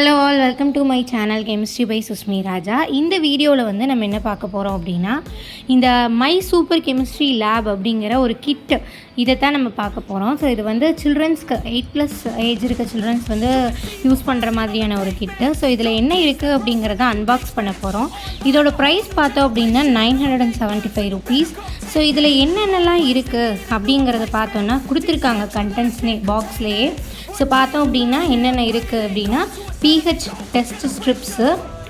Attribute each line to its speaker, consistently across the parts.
Speaker 1: Hello all, welcome to my channel chemistry by Sushmi Raja. இந்த வீடியோவில் வந்து நம்ம என்ன பார்க்க போகிறோம் அப்படின்னா, இந்த மை சூப்பர் கெமிஸ்ட்ரி லேப் அப்படிங்கிற ஒரு கிட்டு இதை தான் நம்ம பார்க்க போகிறோம். ஸோ இது வந்து சில்ட்ரன்ஸ்க்கு 8+ ஏஜ் இருக்க சில்ட்ரன்ஸ் வந்து யூஸ் பண்ணுற மாதிரியான ஒரு கிட்டு. ஸோ இதில் என்ன இருக்குது அப்படிங்கிறத அன்பாக்ஸ் பண்ண போகிறோம். இதோட ப்ரைஸ் பார்த்தோம் அப்படின்னா 975 ருபீஸ். ஸோ இதில் என்னென்னலாம் இருக்குது அப்படிங்கிறத பார்த்தோன்னா கொடுத்துருக்காங்க கண்டென்ட்ஸ்னே பாக்ஸ்லேயே. ஸோ பார்த்தோம் அப்படின்னா என்னென்ன இருக்குது அப்படின்னா pH test strips,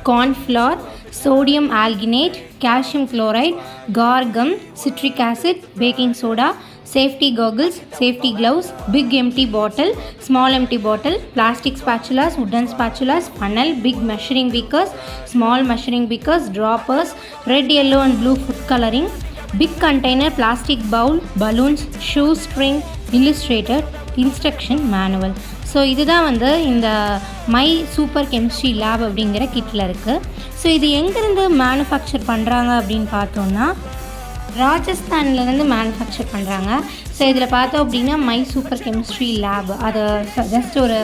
Speaker 1: cornflour, sodium alginate, calcium chloride, guar gum, citric acid, baking soda, safety goggles, safety gloves, big empty bottle, small empty bottle, plastic spatulas, wooden spatulas, funnel, big measuring beakers, small measuring beakers, droppers, red, yellow and blue food coloring, big container, plastic bowl, balloons, shoe string, illustrated, instruction manual. So இதுதான் வந்து இந்த my super chemistry lab அப்படிங்கிற கிட்டில் இருக்குது. So இது எங்கேருந்து manufacture பண்ணுறாங்க அப்படின்னு பார்த்தோன்னா ராஜஸ்தான்லேருந்து மேனுஃபேக்சர் பண்ணுறாங்க. ஸோ இதில் பார்த்தோம் அப்படின்னா மை சூப்பர் கெமிஸ்ட்ரி லேப், அது ஜஸ்ட் ஒரு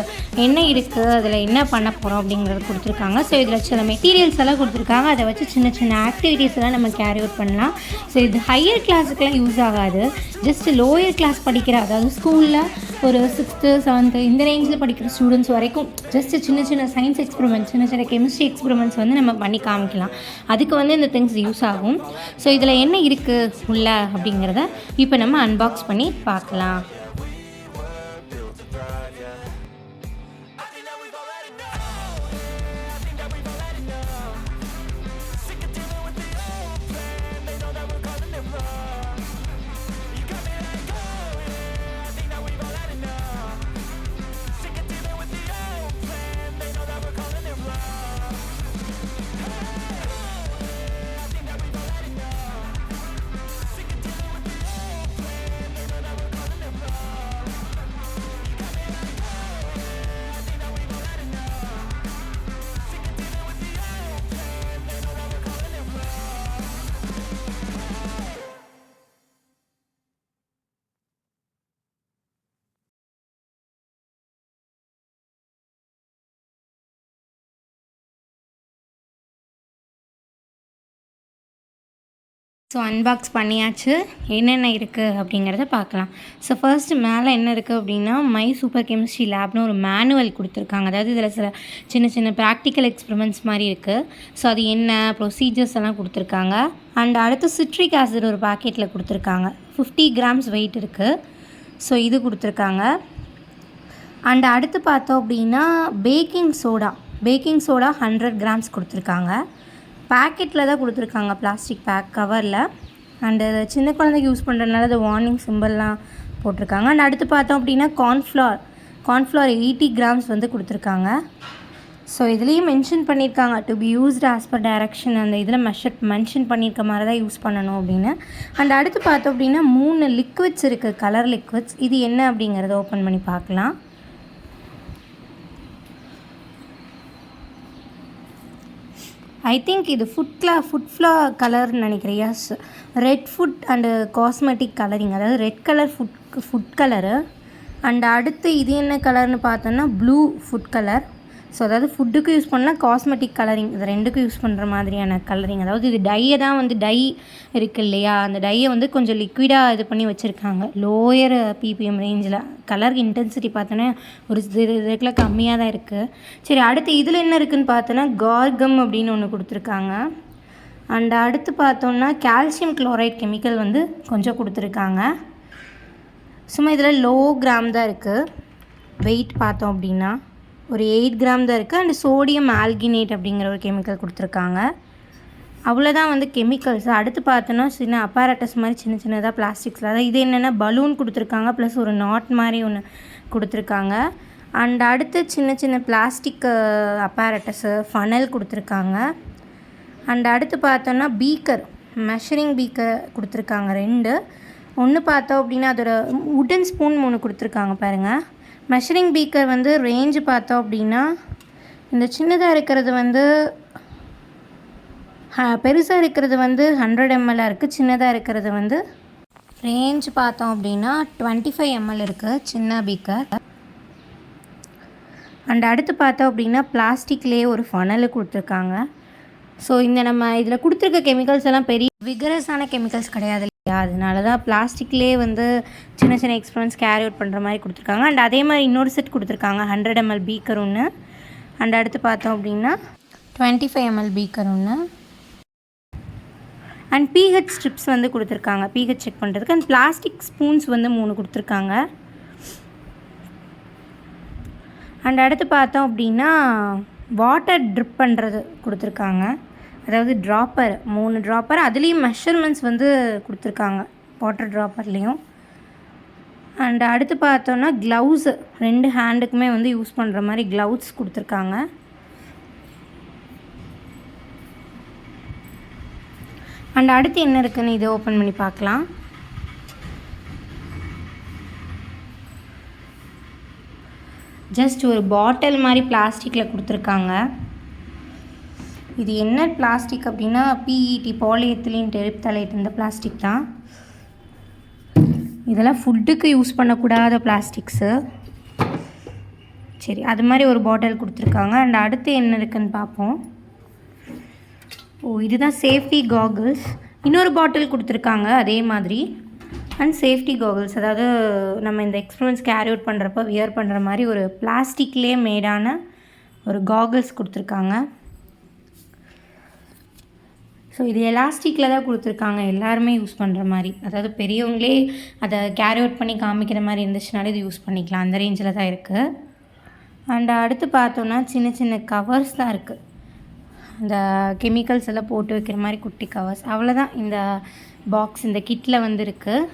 Speaker 1: என்ன இருக்குது, அதில் என்ன பண்ண போகிறோம் அப்படிங்கிறத கொடுத்துருக்காங்க. ஸோ இதில் சில மெட்டீரியல்ஸ் எல்லாம் கொடுத்துருக்காங்க. அதை வச்சு சின்ன சின்ன ஆக்டிவிட்டீஸ் எல்லாம் நம்ம கேரி அவுட் பண்ணலாம். ஸோ இது ஹையர் கிளாஸுக்கெலாம் யூஸ் ஆகாது. ஜஸ்ட் லோயர் கிளாஸ் படிக்கிற, அதாவது ஸ்கூலில் ஒரு 6th 7th இந்த ரேஞ்சில் படிக்கிற ஸ்டூடெண்ட்ஸ் வரைக்கும் ஜஸ்ட்டு சின்ன சின்ன சயின்ஸ் எக்ஸ்பெரிமெண்ட்ஸ், சின்ன சின்ன கெமிஸ்ட்ரி எக்ஸ்பெரிமெண்ட்ஸ் வந்து நம்ம பண்ணி காமிக்கலாம். அதுக்கு வந்து இந்த திங்ஸ் யூஸ் ஆகும். ஸோ இதில் என்ன இருக்குது உள்ள அப்படிங்கிறத இப்போ நம்ம அன்பாக்ஸ் பண்ணி பார்க்கலாம். ஸோ அன்பாக்ஸ் பண்ணியாச்சு. என்னென்ன இருக்குது அப்படிங்கிறத பார்க்கலாம். ஸோ ஃபர்ஸ்ட்டு மேலே என்ன இருக்குது அப்படின்னா மை சூப்பர் கெமிஸ்ட்ரி லேப்னு ஒரு மேனுவல் கொடுத்துருக்காங்க. அதாவது இதில் சில சின்ன சின்ன ப்ராக்டிக்கல் எக்ஸ்பெரிமெண்ட்ஸ் மாதிரி இருக்குது. ஸோ அது என்ன ப்ரொசீஜர்ஸ் எல்லாம் கொடுத்துருக்காங்க. அண்ட் அடுத்து சிட்ரிக் ஆசிட் ஒரு பாக்கெட்டில் கொடுத்துருக்காங்க. 50 grams வெயிட் இருக்குது. ஸோ இது கொடுத்துருக்காங்க. அண்ட் அடுத்து பார்த்தோம் அப்படின்னா பேக்கிங் சோடா 100 grams கொடுத்துருக்காங்க. பேக்கெட்டில் தான் கொடுத்துருக்காங்க, பிளாஸ்டிக் பேக் கவரில். அண்டு சின்ன குழந்தைக்கு யூஸ் பண்ணுறதுனால அது வார்னிங் சிம்பிள்லாம் போட்டிருக்காங்க. அண்ட் அடுத்து பார்த்தோம் அப்படின்னா கார்ன்ஃப்ளவர் 80 grams வந்து கொடுத்துருக்காங்க. ஸோ இதுலேயும் மென்ஷன் பண்ணியிருக்காங்க to be used as per direction. அந்த இதில் மென்ஷன் பண்ணியிருக்க மாதிரி தான் யூஸ் பண்ணணும் அப்படின்னு. அண்ட் அடுத்து பார்த்தோம் அப்படின்னா 3 லிக்விட்ஸ் இருக்குது, கலர் லிக்விட்ஸ். இது என்ன அப்படிங்கிறத ஓப்பன் பண்ணி பார்க்கலாம். ஐ திங்க் இது ஃபுட் ஃப்ளவர் கலர்னு நினைக்கிறேன். Yes, red food and cosmetic colouring, அதாவது red colour food colour. And அடுத்து இது என்ன கலர்னு பார்த்தோன்னா ப்ளூ ஃபுட் கலர். ஸோ அதாவது ஃபுட்டுக்கு யூஸ் பண்ணலாம், காஸ்மெட்டிக் கலரிங், இது ரெண்டுக்கும் யூஸ் பண்ணுற மாதிரியான கலரிங். அதாவது இது டையை தான் வந்து டை இருக்குது இல்லையா, அந்த டையை வந்து கொஞ்சம் லிக்விடாக இது பண்ணி வச்சுருக்காங்க. லோயர் ppm ரேஞ்சில். கலர் இன்டென்சிட்டி பார்த்தோன்னா ஒரு இதுக்குள்ள கம்மியாக தான் இருக்குது. சரி, அடுத்து இதில் என்ன இருக்குதுன்னு பார்த்தோன்னா கார்கம் அப்படின்னு ஒன்று கொடுத்துருக்காங்க. அண்ட் அடுத்து பார்த்தோன்னா கால்சியம் குளோரைட் கெமிக்கல் வந்து கொஞ்சம் கொடுத்துருக்காங்க. சும்மா இதில் லோ கிராம் தான் இருக்குது. வெயிட் பார்த்தோம் அப்படின்னா ஒரு 8 gram தான் இருக்குது. அண்ட் சோடியம் ஆல்கினேட் அப்படிங்கிற ஒரு கெமிக்கல் கொடுத்துருக்காங்க. அவ்வளோதான் வந்து கெமிக்கல்ஸ். அடுத்து பார்த்தோன்னா சின்ன அப்பாரட்டஸ் மாதிரி சின்ன சின்னதாக பிளாஸ்டிக்ஸில், அதாவது இது என்னென்னா பலூன் கொடுத்துருக்காங்க, ப்ளஸ் ஒரு நாட் மாதிரி ஒன்று கொடுத்துருக்காங்க. அண்ட் அடுத்து சின்ன சின்ன பிளாஸ்டிக் அப்பாரட்டஸு, ஃபனல் கொடுத்துருக்காங்க. அண்ட் அடுத்து பார்த்தோன்னா மெஷரிங் பீக்கர் கொடுத்துருக்காங்க 2. ஒன்று பார்த்தோம் அப்படின்னா அதோட உட்டன் ஸ்பூன் 3 கொடுத்துருக்காங்க பாருங்கள். மெஷரிங் பீக்கர் வந்து ரேஞ்சு பார்த்தோம் அப்படின்னா இந்த சின்னதாக இருக்கிறது வந்து பெருசாக இருக்கிறது வந்து 100 ml இருக்குது. சின்னதாக இருக்கிறது வந்து ரேஞ்ச் பார்த்தோம் அப்படின்னா 25 ml இருக்குது சின்ன பீக்கர். அண்ட் அடுத்து பார்த்தோம் அப்படின்னா பிளாஸ்டிக்லேயே ஒரு ஃபனல் கொடுத்துருக்காங்க. ஸோ இந்த நம்ம இதில் கொடுத்துருக்க கெமிக்கல்ஸ் எல்லாம் பெரிய விகரஸான கெமிக்கல்ஸ் கிடையாது இல்லையா, அதனால தான் பிளாஸ்டிக்லேயே வந்து சின்ன சின்ன எக்ஸ்பெரிமெண்ட்ஸ் கேரி அவுட் பண்ணுற மாதிரி கொடுத்துருக்காங்க. அண்ட் அதே மாதிரி இன்னொரு செட் கொடுத்துருக்காங்க 100 ml பீக்கர் ஒன்று. அண்ட் அடுத்து பார்த்தோம் அப்படின்னா 25 ml பீக்கர் ஒன்று. அண்ட் pH ஸ்ட்ரிப்ஸ் வந்து கொடுத்துருக்காங்க pH செக் பண்ணுறதுக்கு. அண்ட் பிளாஸ்டிக் ஸ்பூன்ஸ் வந்து 3 கொடுத்துருக்காங்க. அண்ட் அடுத்து பார்த்தோம் அப்படின்னா வாட்டர் ட்ரிப் பண்ணுறது கொடுத்துருக்காங்க, அதாவது ட்ராப்பர் 3 ட்ராப்பர், அதுலேயும் மெஷர்மெண்ட்ஸ் வந்து கொடுத்துருக்காங்க வாட்டர் ட்ராப்பர்லேயும். அண்ட் அடுத்து பார்த்தோன்னா க்ளவுஸு 2 ஹேண்டுக்குமே வந்து யூஸ் பண்ணுற மாதிரி க்ளவுஸ் கொடுத்துருக்காங்க. அண்ட் அடுத்து என்ன இருக்குதுன்னு இதை ஓப்பன் பண்ணி பார்க்கலாம். ஜஸ்ட் ஒரு பாட்டில் மாதிரி பிளாஸ்டிக்கில் கொடுத்துருக்காங்க. இது என்ன பிளாஸ்டிக் அப்படின்னா PET பாலிஎத்திலீன் டெரிப்தலேட் இந்த பிளாஸ்டிக் தான். இதெல்லாம் ஃபுட்டுக்கு யூஸ் பண்ணக்கூடாத பிளாஸ்டிக்ஸு. சரி, அது மாதிரி ஒரு பாட்டில் கொடுத்துருக்காங்க. அண்ட் அடுத்து என்ன இருக்குதுன்னு பார்ப்போம். இதுதான் சேஃப்டி காகுல்ஸ். இன்னொரு பாட்டில் கொடுத்துருக்காங்க அதே மாதிரி. அண்ட் சேஃப்டி காகுல்ஸ், அதாவது நம்ம இந்த எக்ஸ்பெரிமெண்ட்ஸ் கேரி அவுட் பண்ணுறப்ப வியர் பண்ணுற மாதிரி ஒரு பிளாஸ்டிக்லேயே மேடான ஒரு காகுல்ஸ் கொடுத்துருக்காங்க. ஸோ இது எலாஸ்டிக்கில் தான் கொடுத்துருக்காங்க, எல்லாருமே யூஸ் பண்ணுற மாதிரி. அதாவது பெரியவங்களே அதை கேரி அவுட் பண்ணி காமிக்கிற மாதிரி இருந்துச்சுனாலே இது யூஸ் பண்ணிக்கலாம், அந்த ரேஞ்சில் தான் இருக்குது. அண்ட் அடுத்து பார்த்தோன்னா சின்ன சின்ன கவர்ஸ் தான் இருக்குது, இந்த கெமிக்கல்ஸ் எல்லாம் போட்டு வைக்கிற மாதிரி குட்டி கவர்ஸ். அவ்வளோதான் இந்த பாக்ஸ் இந்த கிட்டில் வந்து இருக்குது.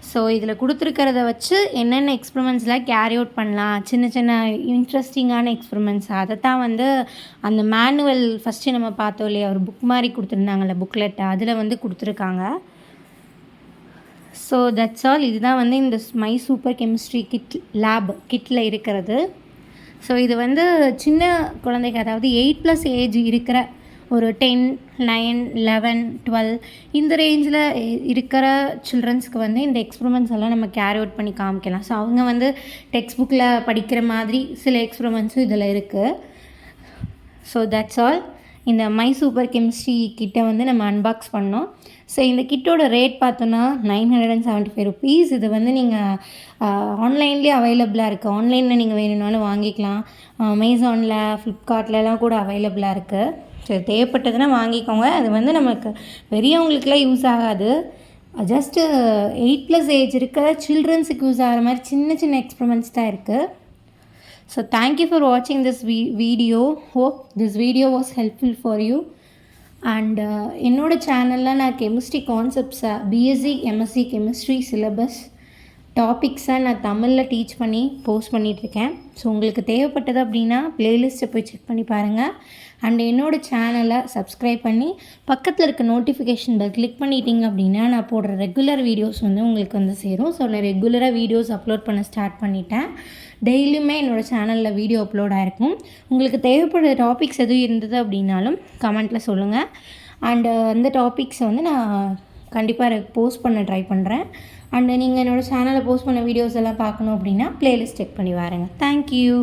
Speaker 1: ஸோ இதில் கொடுத்துருக்கிறத வச்சு என்னென்ன எக்ஸ்பெரிமெண்ட்ஸ்லாம் கேரி அவுட் பண்ணலாம், சின்ன சின்ன இன்ட்ரெஸ்டிங்கான எக்ஸ்பெரிமெண்ட்ஸ், அதை தான் வந்து அந்த மேனுவல் ஃபஸ்ட்டு நம்ம பார்த்தோம் இல்லையா, ஒரு புக் மாதிரி கொடுத்துருந்தாங்கல்ல புக்லெட், அதில் வந்து கொடுத்துருக்காங்க. So that's all. இதுதான் வந்து இந்த மை சூப்பர் கெமிஸ்ட்ரி லேப் கிட்டில் இருக்கிறது. ஸோ இது வந்து சின்ன குழந்தைக்கு, அதாவது 8+ ஏஜ் இருக்கிற ஒரு 10, 9, 11, 12 இந்த ரேஞ்சில் இருக்கிற சில்ட்ரன்ஸ்க்கு வந்து இந்த எக்ஸ்பெரிமெண்ட்ஸ் எல்லாம் நம்ம கேரி அவுட் பண்ணி காமிக்கலாம். ஸோ அவங்க வந்து டெக்ஸ்ட் புக்கில் படிக்கிற மாதிரி சில எக்ஸ்பெரிமெண்ட்ஸும் இதில் இருக்குது. So that's all. இந்த மை சூப்பர் கெமிஸ்ட்ரி கிட்டை வந்து நம்ம அன்பாக்ஸ் பண்ணோம். ஸோ இந்த கிட்டோட ரேட் பார்த்தோன்னா 975 rupees. இது வந்து நீங்கள் ஆன்லைன்லேயே அவைலபிளாக இருக்குது. ஆன்லைனில் நீங்கள் வேணும்னாலும் வாங்கிக்கலாம். அமேசானில், ஃப்ளிப்கார்ட்லலாம் கூட அவைலபிளாக இருக்குது. ஸோ தேவைப்பட்டதுன்னா வாங்கிக்கோங்க. அது வந்து நமக்கு பெரியவங்களுக்குலாம் யூஸ் ஆகாது, ஜஸ்ட்டு 8+ ஏஜ் இருக்கிற சில்ட்ரன்ஸுக்கு யூஸ் ஆகிற மாதிரி சின்ன சின்ன எக்ஸ்பெரிமெண்ட்ஸ் தான் இருக்குது. So thank you for watching this video. Hope this video was helpful for you. And என்னோட சேனலில் நான் கெமிஸ்ட்ரி கான்செப்ட்ஸை BSc MSc கெமிஸ்ட்ரி சிலபஸ் டாபிக்ஸை நான் தமிழில் டீச் பண்ணி போஸ்ட் பண்ணிகிட்ருக்கேன். ஸோ உங்களுக்கு தேவைப்பட்டது அப்படின்னா ப்ளேலிஸ்ட்டை போய் செக் பண்ணி பாருங்கள். அண்ட் என்னோடய சேனலை சப்ஸ்கிரைப் பண்ணி பக்கத்தில் இருக்க நோட்டிஃபிகேஷன் பெல் கிளிக் பண்ணிட்டீங்க அப்படின்னா நான் போடுற ரெகுலர் வீடியோஸ் வந்து உங்களுக்கு வந்து சேரும். ஸோ நான் ரெகுலராக வீடியோஸ் அப்லோட் பண்ண ஸ்டார்ட் பண்ணிட்டேன். டெய்லியுமே என்னோடய சேனலில் வீடியோ அப்லோட் ஆகிருக்கும். உங்களுக்கு தேவைப்படுற டாபிக்ஸ் எதுவும் இருந்தது அப்படின்னாலும் கமெண்ட்டில் சொல்லுங்கள். அண்டு அந்த டாபிக்ஸை வந்து நான் கண்டிப்பாக போஸ்ட் பண்ண ட்ரை பண்ணுறேன். அண்டு நீங்கள் என்னோடய சேனலில் போஸ்ட் பண்ண வீடியோஸ் எல்லாம் பார்க்கணும் அப்படின்னா ப்ளேலிஸ்ட் செக் பண்ணி பாருங்கள். தேங்க்யூ.